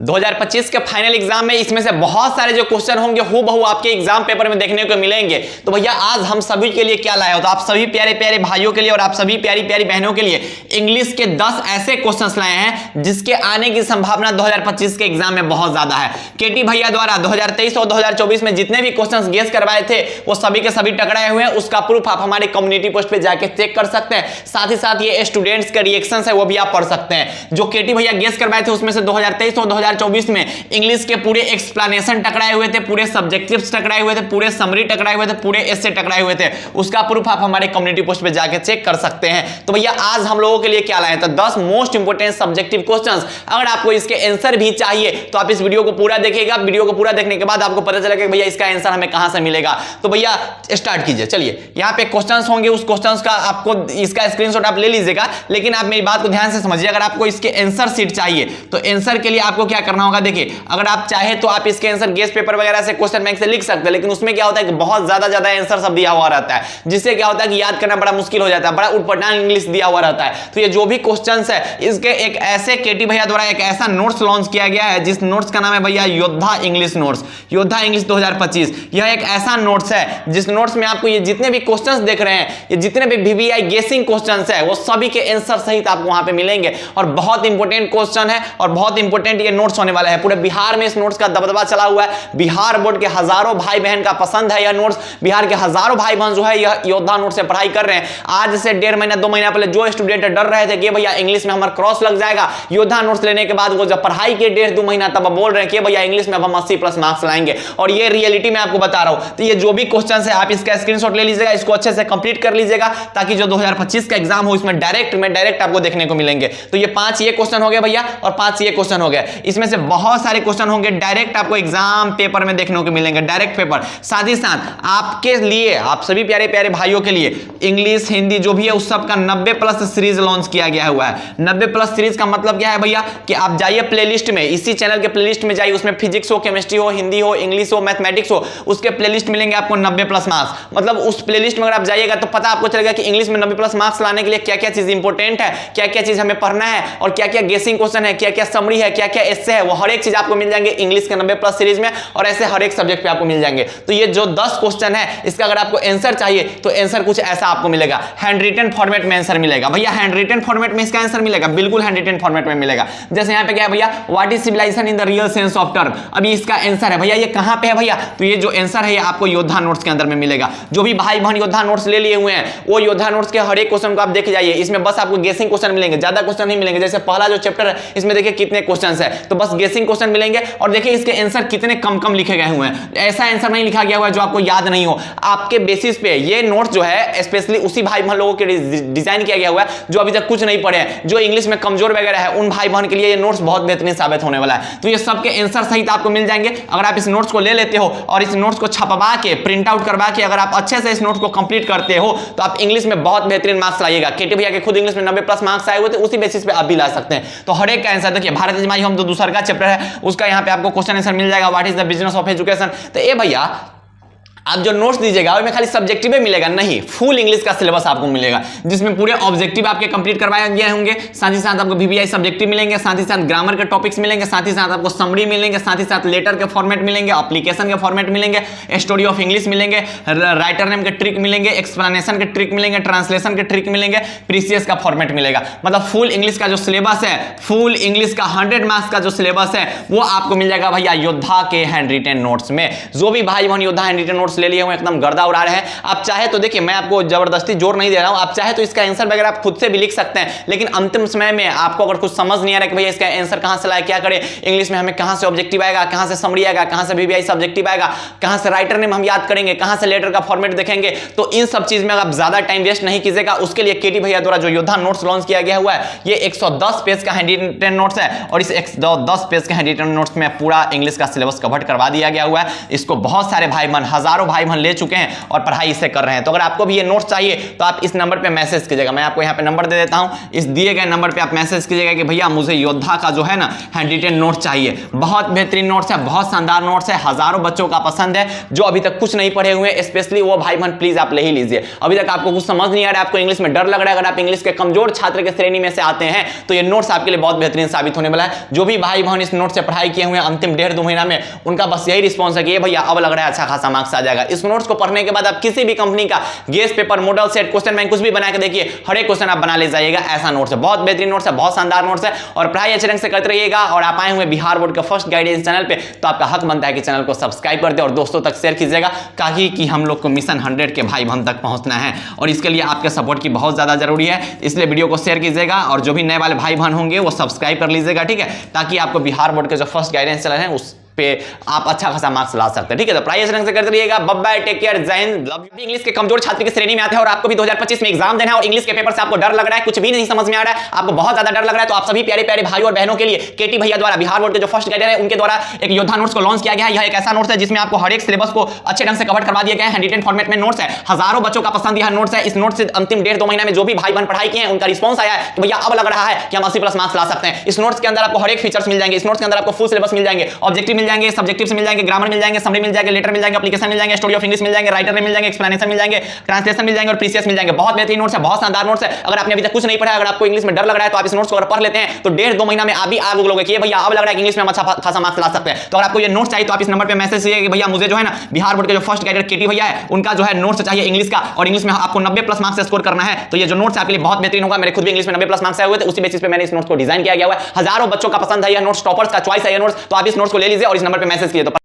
2025 के final exam में इसमें से बहुत सारे जो क्वेश्चन होंगे हूबहू आपके एग्जाम पेपर में देखने को मिलेंगे। तो भैया आज हम सभी के लिए क्या लाए हो, तो आप सभी प्यारे प्यारे भाइयों के लिए और आप सभी प्यारी प्यारी बहनों के लिए इंग्लिश के 10 ऐसे क्वेश्चंस लाए हैं जिसके आने की संभावना 2025 के एग्जाम में बहुत ज्यादा है। केटी भैया द्वारा 2023 और 2024 में जितने भी क्वेश्चंस गेस करवाए थे वो सभी के सभी टकराए हुए हैं। उसका प्रूफ आप हमारे कम्युनिटी पोस्ट पे जाके चेक कर सकते हैं। साथ ही साथ ये स्टूडेंट्स के रिएक्शंस है वो भी आप पढ़ सकते हैं। जो केटी भैया गेस करवाए थे उसमें से 2023 और 2024 में इंग्लिश के पूरे एक्सप्लेनेशन टकराए हुए थे, पूरे सब्जेक्टिव्स टकराए हुए थे, पूरे समरी टकराए हुए थे, पूरे एसे टकराए हुए थे। उसका प्रूफ आप हमारे कम्युनिटी पोस्ट पे जाके चेक कर सकते हैं। तो भैया आज हम लोगों के लिए क्या लाए, तो 10 मोस्ट इंपोर्टेंट सब्जेक्टिव क्वेश्चंस। अगर आपको इसके आंसर भी चाहिए तो आप इस वीडियो को पूरा देखिएगा। वीडियो को पूरा देखने के बाद आपको पता चलेगा कि भैया इसका आंसर हमें कहां से मिलेगा। तो भैया स्टार्ट कीजिए। चलिए यहां पे क्वेश्चंस होंगे, उस क्वेश्चंस का आपको इसका स्क्रीनशॉट आप ले लीजिएगा। लेकिन आप मेरी बात को ध्यान से समझिए, अगर आपको इसके आंसर शीट चाहिए तो आंसर के लिए आपको क्या करना होगा। देखिए अगर आप चाहे तो आप इसके आंसर गेस पेपर वगैरह से क्वेश्चन बैंक से लिख सकते हैं, लेकिन उसमें क्या होता है कि बहुत ज्यादा आंसर सब दिया हुआ रहता है, जिससे क्या होता है कि याद करना बड़ा मुश्किल हो जाता है, बड़ा उटपटांग इंग्लिश दिया हुआ रहता है। तो ये जो भी क्वेश्चंस है इसके एक ऐसे केटी भैया द्वारा एक ऐसा नोट्स लॉन्च किया गया है जिस नोट्स का नाम है भैया योद्धा इंग्लिश नोट्स, योद्धा इंग्लिश 2025। यह एक ऐसा नोट्स है जिस नोट्स में आपको ये जितने भी क्वेश्चंस देख रहे हैं, ये जितने भी VVI गेसिंग क्वेश्चंस है वो सभी के आंसर सहित आपको वहां पे मिलेंगे। और बहुत इंपॉर्टेंट क्वेश्चन है और बहुत इंपॉर्टेंट ये नोट्स होने वाला है। पूरे बिहार में इस नोट्स का दबदबा चला हुआ है। बिहार बोर्ड के हजारों भाई बहन का पसंद है यह नोट्स। बिहार के हजारों भाई बहन जो है यह योद्धा नोट्स से पढ़ाई कर रहे हैं। आज से 1.5 महीना 2 महीना पहले जो स्टूडेंट डर रहे थे कि भैया इंग्लिश में हमारा क्रॉस लग जाएगा, योद्धा नोट्स लेने के बाद वो जब पढ़ाई के 1.5-2 महीना तब बोल रहे हैं कि भैया इंग्लिश में अब हम 80+ मार्क्स लाएंगे। और ये रियलिटी में आपको बता रहा हूं। तो ये जो भी क्वेश्चन है आप इसका स्क्रीनशॉट ले लीजिएगा, इसको अच्छे से कंप्लीट कर लीजिएगा ताकि जो 2025 का एग्जाम हो इसमें डायरेक्ट आपको देखने को मिलेंगे। तो ये 5 ये क्वेश्चन हो गए भैया और 5 ये क्वेश्चन हो गए। इसमें से बहुत सारे क्वेश्चन होंगे डायरेक्ट आपको एग्जाम पेपर में देखने को मिलेंगे, डायरेक्ट पेपर। साथ ही साथ आपके लिए, आप सभी प्यारे प्यारे भाइयों के लिए इंग्लिश हिंदी जो भी है उस सब का 90+ सीरीज लॉन्च किया गया हुआ है। 90+ सीरीज का मतलब क्या है भैया कि आप जाइए प्लेलिस्ट में, इसी चैनल के प्लेलिस्ट में जाइए, उसमें फिजिक्स हो, केमिस्ट्री हो, हिंदी हो, इंग्लिश हो, मैथमेटिक्स हो, उसके प्लेलिस्ट मिलेंगे आपको 90+ मार्क्स। मतलब उस प्लेलिस्ट में अगर आप जाइएगा तो पता आपको चलेगा कि इंग्लिश में 90+ मार्क्स लाने के लिए क्या क्या चीज इंपॉर्टेंट है, क्या क्या चीज हमें पढ़ना है और क्या क्या गेसिंग क्वेश्चन है, क्या क्या समरी है, क्या क्या एस्से है, वो हर एक चीज आपको मिल जाएंगे इंग्लिश के 90+ सीरीज में। और ऐसे हर एक सब्जेक्ट पे आपको मिल जाएंगे। तो ये जो 10 क्वेश्चन है इसका अगर आपको आंसर चाहिए तो आंसर कुछ ऐसा आपको मिलेगा। हैंड रिटन फॉर्मेट में आंसर मिलेगा भैया, हैंड रिटन फॉर्मेट में इसका आंसर मिलेगा, बिल्कुल हैंड रिटन फॉर्मेट में मिलेगा। जैसे यहाँ पे क्या है भैया, what is civilization in the real sense of term, अभी इसका आंसर है भैया। ये कहां पे है भैया, तो ये जो आंसर है ये आपको योद्धा नोट्स के अंदर में मिलेगा। जो भी भाई बहन योद्धा नोट्स ले लिए हुए हैं वो योद्धा नोट्स के हर एक क्वेश्चन को आप देख जाइए। इसमें बस आपको गेसिंग क्वेश्चन मिलेंगे, ज्यादा क्वेश्चन नहीं मिलेंगे। जैसे पहला जो चैप्टर है इसमें देखिए कितने क्वेश्चन है, तो बस गेसिंग क्वेश्चन मिलेंगे। और देखिए इसके आंसर कितने कम लिखे गए हुए हैं, ऐसा आंसर नहीं लिखा गया हुआ है जो आपको याद नहीं हो। आपके बेसिस पे ये नोट्स जो है स्पेशली उसी भाई बहन लोगों के डिजाइन किया गया हुआ है जो अभी तक कुछ नहीं पढ़े हैं, जो इंग्लिश में कमजोर वगैरह है, उन भाई बहन के लिए ये नोट्स बहुत बेहतरीन साबित होने वाला है। तो ये सबके आंसर सहित आपको मिल जाएंगे। अगर आप इस नोट्स को ले लेते हो और इस नोट्स को छपवा के प्रिंट आउट करवा के अगर आप अच्छे से इस नोट्स को कंप्लीट करते हो तो आप इंग्लिश में बहुत बेहतरीन मार्क्स लाइएगा। केटी भैया के खुद इंग्लिश में 90+ मार्क्स आए हुए थे, उसी बेसिस पे आप भी ला सकते हैं। तो हर एक का आंसर देखिए, भारत इज माय होम जो दूसरा का चैप्टर है उसका यहाँ पे आपको क्वेश्चन आंसर मिल जाएगा। What is the business of education. तो ये भैया आप जो नोट्स दीजिएगा उसमें खाली सब्जेक्टिव मिलेगा नहीं, फुल इंग्लिश का सिलेबस आपको मिलेगा जिसमें पूरे ऑब्जेक्टिव आपके कंप्लीट करवाए गए होंगे। साथ ही साथ आपको VVI सब्जेक्टिव मिलेंगे, साथ ही साथ ग्रामर के टॉपिक्स मिलेंगे, साथ ही साथ आपको समरी मिलेंगे, साथ ही साथ लेटर के फॉर्मेट मिलेंगे, एप्लीकेशन के फॉर्मेट मिलेंगे, स्टोरी ऑफ इंग्लिश मिलेंगे, राइटर नेम के ट्रिक मिलेंगे, एक्सप्लेनेशन के ट्रिक मिलेंगे, ट्रांसलेशन के ट्रिक मिलेंगे, प्रीसियस का फॉर्मेट मिलेगा। मतलब फुल इंग्लिश का जो सिलेबस है, फुल इंग्लिश का 100 मार्क्स का जो सिलेबस है वो आपको मिल जाएगा भैया योद्धा के हैंड रिटन नोट्स में। जो भी भाई बहन योद्धा हैंड रिटन नोट्स ले लिए हुए एकदम गर्दा उड़ा रहे हैं। आप चाहे तो देखिए, मैं आपको जबरदस्ती जोर नहीं दे रहा हूं, आप चाहे तो इसका आंसर वगैरह आप खुद से भी लिख सकते हैं। लेकिन अंतिम समय में आपको अगर कुछ समझ नहीं आ रहा कि भैया इसका आंसर कहां से लाए, क्या करें, इंग्लिश में हमें कहां से ऑब्जेक्टिव आएगा, कहां से समरी आएगा, कहां से VVI सब्जेक्टिव आएगा, कहां से राइटर नेम हम याद करेंगे, कहां से लेटर का फॉर्मेट देखेंगे, तो इन सब चीज में आप ज्यादा टाइम वेस्ट नहीं कीजिएगा। उसके लिए केटी भैया द्वारा जो योद्धा नोट्स लॉन्च किया गया हुआ है ये 110 पेज का हैंड रिटन नोट्स है और इस 110 पेज के हैंड रिटन नोट्स में पूरा इंग्लिश का सिलेबस कवर करवा दिया गया हुआ है। इसको बहुत सारे भाई बहन, हजारों हजारों भाई बहन ले चुके हैं और पढ़ाई इससे कर रहे हैं। तो अगर आपको भी ये नोट्स चाहिए तो आप इस नंबर पे मैसेज कीजिएगा, मैं आपको यहाँ पे नंबर दे देता हूँ, इस दिए गए नंबर पे आप मैसेज कीजिएगा कि भैया मुझे योद्धा का जो है ना हैंड रिटेन नोट चाहिए। बहुत बेहतरीन नोट्स है, बहुत शानदार नोट्स है, हजारों बच्चों का पसंद है जो अभी तक कुछ नहीं पढ़े हुए, स्पेशली वो भाई बहन प्लीज आप ले ही लीजिए। अभी तक आपको कुछ समझ नहीं आ रहा है, आपको इंग्लिश में डर लग रहा है, अगर आप इंग्लिश के कमजोर छात्र के श्रेणी में से आते हैं तो ये नोट्स आपके लिए बहुत बेहतरीन साबित होने वाला है। जो भी भाई बहन इस नोट से पढ़ाई किए हुए अंतिम 1.5-2 महीना में, उनका बस यही रिस्पॉन्स है कि भैया अब लग रहा है अच्छा खासा मार्क्स आ जाएगा। इस नोट्स को पढ़ने के बाद आप किसी भी कंपनी का guess paper, model set, question bank कुछ भी बना के देखिए, हर एक क्वेश्चन आप बना ले जाइएगा। ऐसा नोट्स है, बहुत बेहतरीन नोट्स है, बहुत शानदार नोट्स है और पढ़ाई अच्छे ढंग से करते रहिएगा। और आप आए हुए बिहार बोर्ड का फर्स्ट गाइडेंस चैनल पे, तो आपका हक बनता है कि चैनल को सब्सक्राइब कर दे और दोस्तों तक शेयर कीजिएगा, ताकि कि हम लोग को मिशन 100 के भाई बहन तक पहुंचना है और इसके लिए आपके सपोर्ट की बहुत ज्यादा जरूरी है। इसलिए वीडियो को शेयर कीजिएगा और जो भी नए वाले भाई बहन होंगे वो सब्सक्राइब कर लीजिएगा, ठीक है, ताकि आपको बिहार बोर्ड के जो फर्स्ट गाइडेंस चैनल है उस पे आप अच्छा खासा मार्क्स ला सकते हैं, ठीक है। तो पढ़ाई अच्छे ढंग से करते रहिएगा। बाय बाय, टेक केयर, जय हिंद, लव यू। इंग्लिश के कमजोर छात्र की श्रेणी में आते हैं और आपको भी 2025 में एग्जाम देना है और इंग्लिश के पेपर से आपको डर लग रहा है, कुछ भी नहीं समझ में आ रहा है, आपको बहुत ज्यादा डर लग रहा है, तो आप सभी प्यारे प्यारे भाई और बहनों के लिए केटी भैया द्वारा, बिहार बोर्ड के जो फर्स्ट गाइडर है उनके द्वारा एक योद्धा नोट्स को लॉन्च किया गया है। यह एक ऐसा नोट्स है जिसमें आपको हर एक सिलेबस को अच्छे ढंग से कवर करवा दिया गया है। हैंड रिटेन फॉर्मेट में नोट्स है, हजारों बच्चों का पसंद यह नोट्स है। इस नोट से अंतिम 1.5-2 महीना में जो भी भाई बहन पढ़ाई किए हैं उनका रिस्पॉन्स आया है कि भैया अब लग रहा है कि हम 80+ मार्क्स ला सकते हैं। इस नोट्स के अंदर आपको हर एक फीचर्स मिल जाएंगे, इस नोट्स के अंदर आपको फुल सिलेबस मिल जाएंगे, ऑब्जेक्टिव मिल जाएंगे, सब्जेक्टिव से मिल जाएंगे, ग्रामर मिल जाएंगे, समरी मिल जाएंगे, लेटर मिल जाएंगे, एप्लीकेशन मिल जाएंगे, स्टोरी ऑफ इंग्लिश मिल जाएंगे, राइटर में मिल जाएंगे, एक्सप्लेनेशन मिल जाएंगे, ट्रांसलेशन मिल जाएंगे और प्रीसियस मिल जाएंगे। बहुत बेहतरीन नोट्स है, बहुत शानदार नोट्स है। अगर आपने अभी तक कुछ नहीं पढ़ा, अगर आपको इंग्लिश में डर लग रहा है तो आप इस नोट्स को अगर पढ़ लेते हैं तो 1.5-2 महीना में आप भी आगे लोगे कि भैया अब लग रहा है कि इंग्लिश में हम अच्छा खासा मार्क्स ला सकते हैं। तो अगर आपको ये नोट्स चाहिए तो आप इस नंबर पे मैसेज कीजिए कि भैया मुझे जो है ना बिहार बोर्ड के जो फर्स्ट गाइडर केटी भैया है उनका जो है नोट्स चाहिए इंग्लिश का, और इंग्लिश में आपको 90+ मार्क्स स्कोर करना है। तो ये जो नोट्स आपके लिए बहुत बेहतरीन होगा। मेरे खुद भी इंग्लिश में 90+ मार्क्स आए हुए थे, उसी बेसिस पे मैंने इस नोट्स को डिजाइन किया गया है। हज़ारों बच्चों का पसंद है यह नोट्स, टॉपर्स का चॉइस है यह नोट्स, तो आप इस नोट्स को ले लीजिए और इस नंबर पे मैसेज कीजिए।